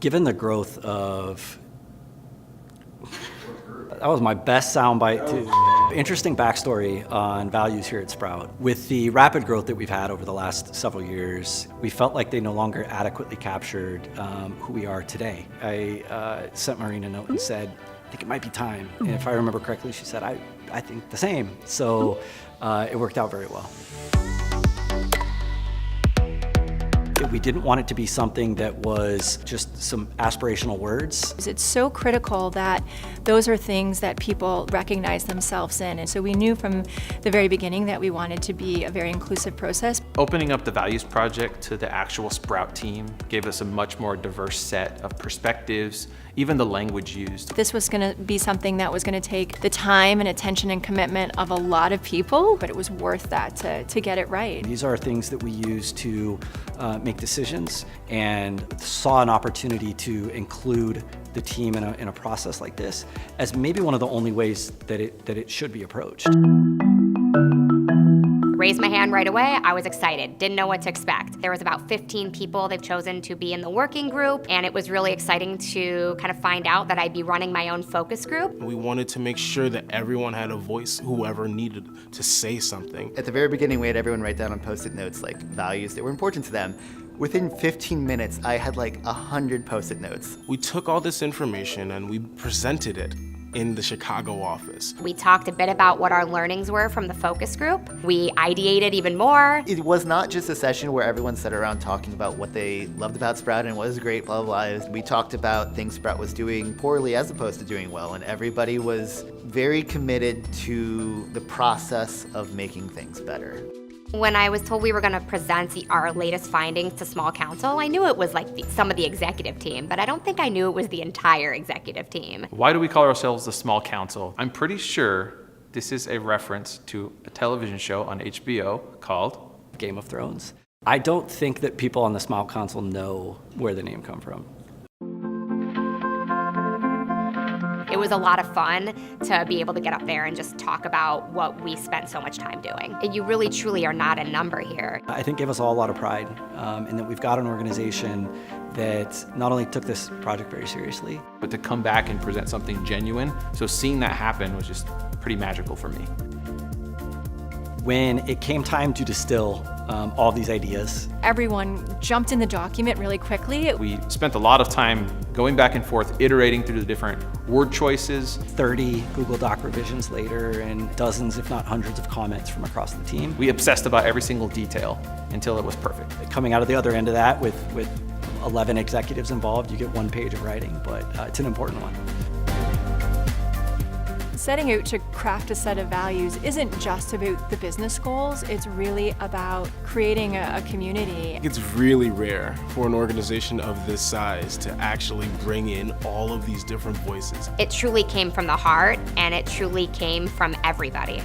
Given the growth of, that was my best soundbite too. Interesting backstory on values here at Sprout. With the rapid growth that we've had over the last several years, we felt like they no longer adequately captured who we are today. I sent Maureen a note and said, I think it might be time. And if I remember correctly, she said, I think the same. So it worked out very well. We didn't want it to be something that was just some aspirational words. It's so critical that those are things that people recognize themselves in. And so we knew from the very beginning that we wanted to be a very inclusive process. Opening up the Values Project to the actual Sprout team gave us a much more diverse set of perspectives, even the language used. This was going to be something that was going to take the time and attention and commitment of a lot of people, but it was worth that to get it right. These are things that we use to make decisions, and saw an opportunity to include the team in a process like this as maybe one of the only ways that it should be approached. Raised my hand right away. I was excited, didn't know what to expect. There was about 15 people they've chosen to be in the working group, and it was really exciting to kind of find out that I'd be running my own focus group. We wanted to make sure that everyone had a voice, whoever needed to say something. At the very beginning, we had everyone write down on Post-it notes like values that were important to them. Within 15 minutes, I had like 100 Post-it notes. We took all this information and we presented it in the Chicago office. We talked a bit about what our learnings were from the focus group. We ideated even more. It was not just a session where everyone sat around talking about what they loved about Sprout and what was great, blah, blah, blah. We talked about things Sprout was doing poorly as opposed to doing well, and everybody was very committed to the process of making things better. When I was told we were going to present our latest findings to small council, I knew it was like some of the executive team, but I don't think I knew it was the entire executive team. Why do we call ourselves the Small Council? I'm pretty sure this is a reference to a television show on HBO called Game of Thrones. I don't think that people on the Small Council know where the name come from. It was a lot of fun to be able to get up there and just talk about what we spent so much time doing. You really, truly are not a number here. I think gave us all a lot of pride in that we've got an organization that not only took this project very seriously, but to come back and present something genuine. So seeing that happen was just pretty magical for me. When it came time to distill all these ideas, Everyone jumped in the document really quickly. We spent a lot of time going back and forth, iterating through the different word choices. 30 Google Doc revisions later and dozens, if not hundreds of comments from across the team. We obsessed about every single detail until it was perfect. Coming out of the other end of that with 11 executives involved, you get one page of writing, but it's an important one. Setting out to craft a set of values isn't just about the business goals, it's really about creating a community. It's really rare for an organization of this size to actually bring in all of these different voices. It truly came from the heart, and it truly came from everybody.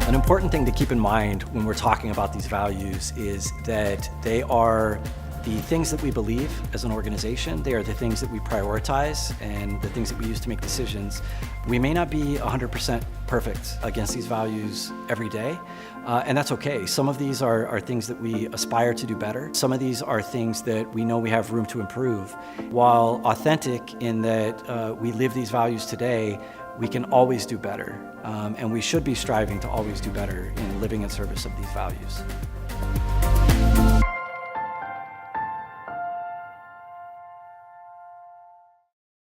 An important thing to keep in mind when we're talking about these values is that they are the things that we believe as an organization. They are the things that we prioritize and the things that we use to make decisions. We may not be 100% perfect against these values every day, and that's okay. Some of these are things that we aspire to do better. Some of these are things that we know we have room to improve. While authentic in that we live these values today, we can always do better, and we should be striving to always do better in living in service of these values.